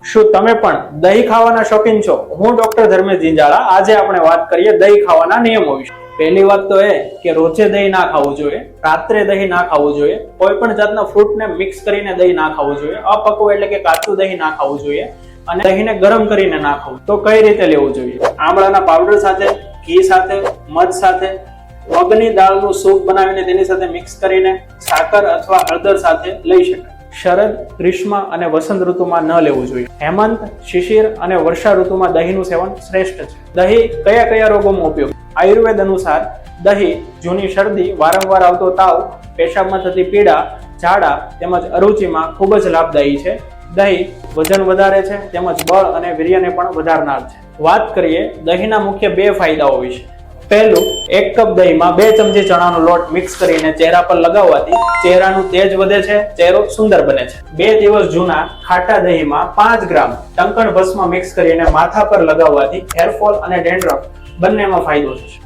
શું તમે પણ દહીં ખાવાના શોખીન છો? હું ડોક્ટર ધર્મેશ જીંજાળા. આજે આપણે વાત કરીએ દહીં ખાવાના નિયમો વિશે. પહેલી વાત તો એ કે રોજે દહીં ના ખાવું જોઈએ, રાત્રે દહીં ના ખાવું જોઈએ, કોઈ પણ જાતના ફ્રૂટને મિક્સ કરીને દહીં ના ખાવું જોઈએ, અપક્વ એટલે કે કાચું દહીં ના ખાવું જોઈએ, અને દહીંને ગરમ કરીને ના ખાવું. તો કઈ રીતે લેવું જોઈએ? આમળાના પાવડર સાથે, ઘી સાથે, મધ સાથે, મગની દાળનું સૂપ બનાવીને તેની સાથે મિક્સ કરીને સાકર અથવા હળદર સાથે લઈ શકાય. શરદ, ગ્રીષ્મ અને વસંત ઋતુમાં ન લેવું જોઈએ. હેમંત, શિશિર અને વર્ષા ઋતુમાં દહીંનું સેવન શ્રેષ્ઠ છે. દહીં કયા કયા રોગોમાં ઉપયોગી? આયુર્વેદ અનુસાર દહીં જૂની શરદી, વારંવાર આવતો તાવ, પેશાબમાં થતી પીડા, ઝાડા તેમજ અરુચિમાં ખૂબ જ લાભદાયી છે. દહીં વજન વધારે છે તેમજ બળ અને વીર્યને પણ વધારનાર છે. વાત કરીએ દહીંના મુખ્ય 2 ફાયદાઓ વિશે. પહેલું, 1 કપ દહીંમાં 2 ચમચી ચણાનો લોટ મિક્સ કરીને ચહેરા પર લગાવવાથી ચહેરાનું તેજ વધે છે, ચહેરો સુંદર બને છે. 2 દિવસ જૂના ખાટા દહીંમાં 5 ગ્રામ ટંકણ ભસ્મ મિક્સ કરીને માથા પર લગાવવાથી હેરફોલ અને ડેન્ડ્રફ બંનેમાં ફાયદો થશે.